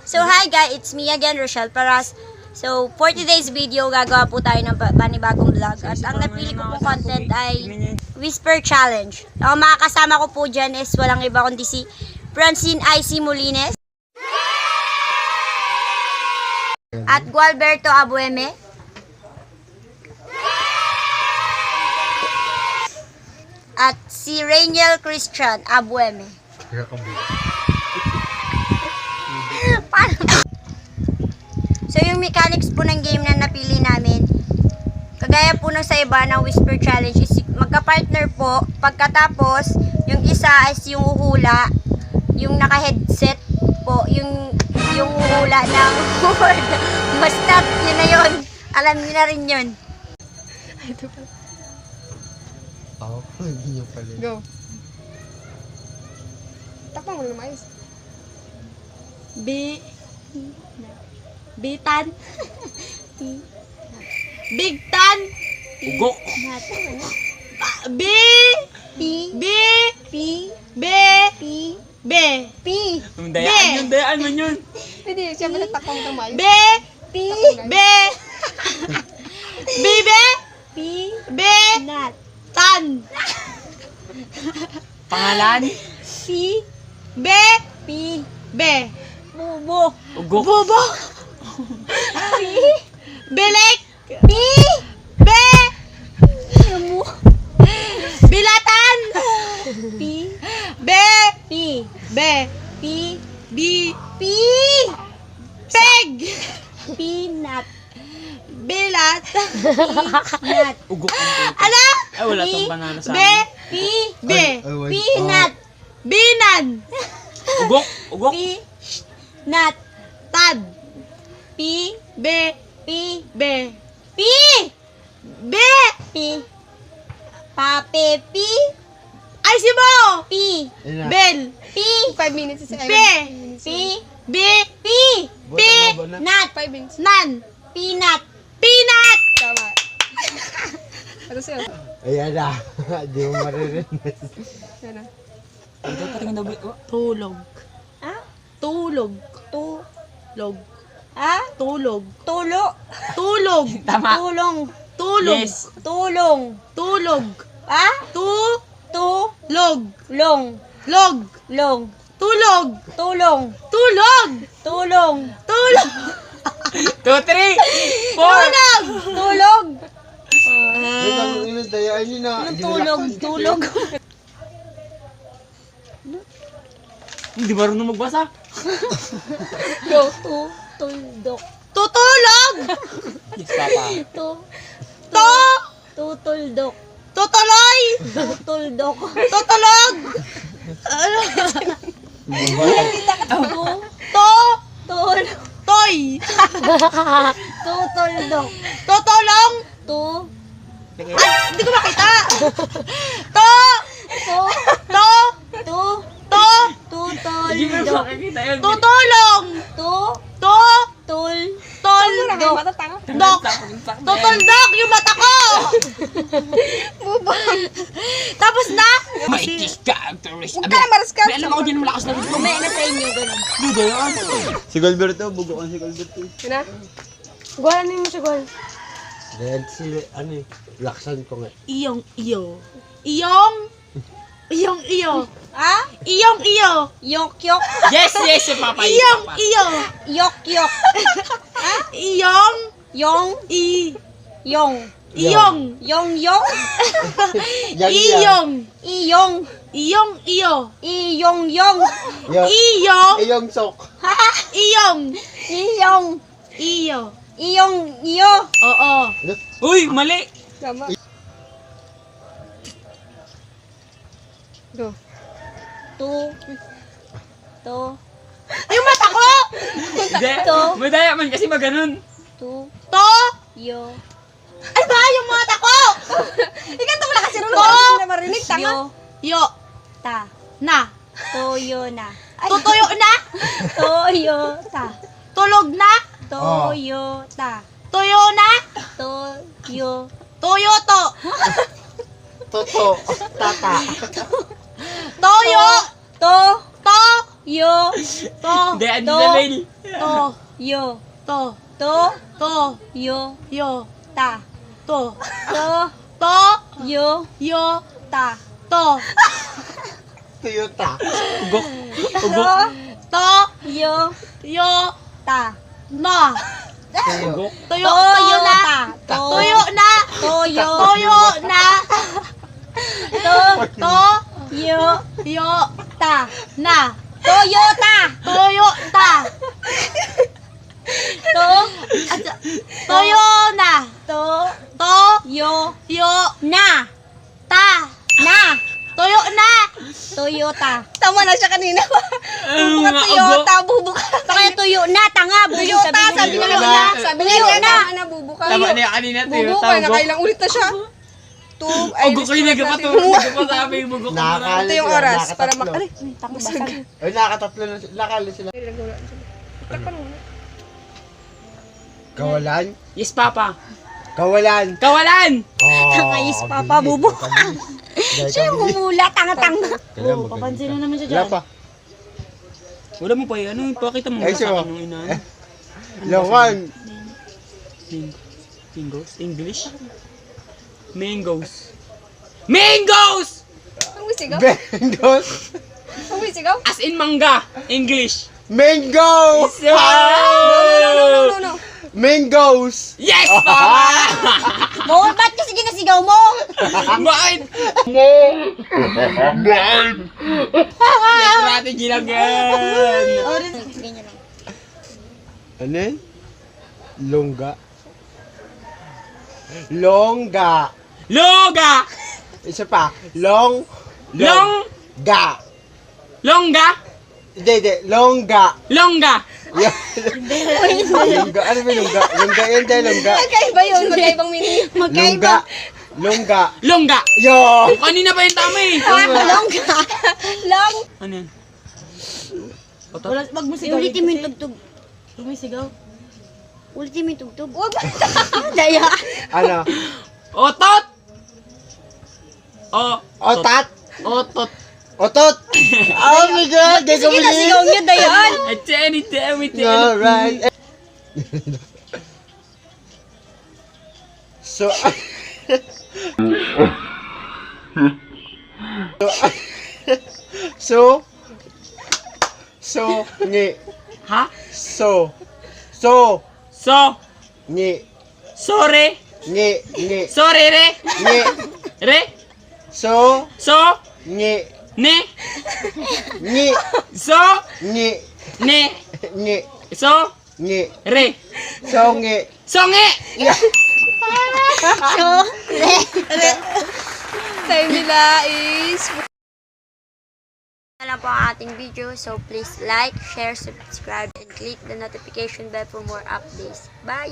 So hi guys, it's me again, Rochelle Paras. So for today's video, gagawa po tayo ng panibagong vlog. At ang napili ko pong content ay Whisper Challenge. Ang makakasama ko po dyan is walang iba kundi si Francine IC Molines at Gualberto Abueme at si Rainiel Christian Abueme. So yung mechanics po ng game na napili namin, kagaya po ng sa iba ng Whisper Challenge, is magka-partner po. Pagkatapos, yung isa is yung uhula, yung naka-headset po, yung uhula ng word. Basta, yun na yun. Alam niyo na rin yun. Ito pa. Oo, hindi nyo pala. Go. Takpan mo na mais. Bitan. Big Tan. Ugok. B. Dayaan mo yun. Hindi, siyempre natakpan mo ng mais. Tan. Pangalan? Bubo. Ugok. Belek. Bilatan. Peg. Peanut. Bilat. Peanut. Ugok. Ano? Ay, wala tong banana sa amin. Peanut. Binan. Ugok. Nat. Tad. Pape. Ay, si Mo. Bel. 5 minutes is Nat. 5 minutes. Nan. Peanut. Tama. Ito siya. Ayan na. Di mo maririnig. Yan na. Ito patingin daw. Tulog. Tulog. Tama. Tulog. Yes. Tulong. Tulog. Long. Tulong. 2, 3, 4. Tulog. Dayaan nyo na. Tulog. Hindi marunong magbasa. Go. Tuldok. Tutulog. Yes, Papa. Tutuldok. Tutuloy. Tutulog. Toy. Tutuldok. Tutulong. Ay, hindi ko makita. Hindi mo Tutuldok. makikita yun. Tutulong. Tuldok. Tutuldok. Tutuldok yung mata ko. Tapos na. My characteristic. Huwag ka na maras ka. Alam ako din malakas na rin. Kumaya na sa inyo, ganun. Duda yan. Si Gualberto, bugokan si Gualberto. Yan na. Gualanin mo siya, Gual. Dahil si, laksan ko nga. Iyong iyo. Yok. Yes, si Papa. Iyong iyo. Yok. Yang. Yong. Yang. Iyong sok. Iyo. Oo. Uy, mali. Tama. Go. Yung mata ko. Hindi. To. Madaya man kasi maganon. Yo. Ay ba yung mata ko? Ikaw ito wala kasi nung na marinig. Tanga. Yo. Ta. Na. Toyo na. Tutuyo na. Toyota. Tulog na. Toyota. Tuyo na. Toyo. Toyoto. Toto. Tata. Toyo. To. Yo. To. Hindi, ano To. na mail? To. Yo. To. To. To. Yo. Yo. Ta. To. To. To. Yo. Yo. Ta. To. Toyota. Ugok. To. To. Yo. Yo. Ta. Na. Toyo. Tuyo. Toyo na. ta. Tuyo na. Toyo. Tuyo na. To. To. Yo. Yo. Ta. Na. Toyota. Tuyo ta. To. Tuyo na. To. To. Yo. Yo. Na. Ta. Na. Tuyo na. Toyota. Tama na siya kanina. Ano Bubuka nga, Toyota. Bubuka. Kaya tuyo na. Tanga. Toyota. Sabi niya Tuyo na. na. Sabi niya Tuyo na. na. Tama na. Bubuka. Tama na yung kanina, Toyota. Bubuka. Nakailang ulit na siya. Ugok kayo nagkapatulog. Ugok pa sabi, ugok pa Nakakali Ito yung sila, oras para nakatatlo. mak... Ay, basag. Ay, nakatatlo na sila. Nakakali sila. Kawalan? Yes, Papa. Kawalan! Kawalan! Oh, Tangayis, Papa, bubo. Siya yung humula. Tanga-tanga. Oo, Papansin na naman siya Wala dyan. pa. Wala mo pa yun. Ano yung pakita mo Ay, sa siya. akin nung ina? Lawan! Mangoes? English? Mangoes. Mangoes! Ang wisigaw? Bengos! Ang wisigaw? As in manga. English. Mango! So, No. Mangoes! yes, Papa! Mo, ba't kasi ginasigaw mo? Bakit? May strategy lang yan. Ganyan lang. Ano yun? Longga. Longga. Loga! Isa pa. Long. Ga. Longga? Hindi. Longga. Longga! Longga. Ano ba longga? Longga yan dahil longga. Magkaiba yun. Magkaibang meaning. Longga. Longga. Longga! Yo! Kanina pa yung tama eh. Long ka. Long. Ano yan? Wala, wag mo sigaw. Ulitin mo yung tugtog. Wag mo sigaw. Ulitin mo yung tugtog. Wag mo. Daya. Ano? Otot! Otat. Otot. Otot. Oh my God. Di ko Sige na, sigaw niyo, Dayan. At anytime, Alright. So, ngi. Ha? So, So, ngi. sorry. Ngi. Sorry, re. Ngi. Re. So, So, ngi. ne. Ngi. So, Ngi. ne. Ngi. So, Ngi. re. So, ngi. Songe! So, Time nila is... na lang po ang ating video. So, please like, share, subscribe, and click the notification bell for more updates. Bye!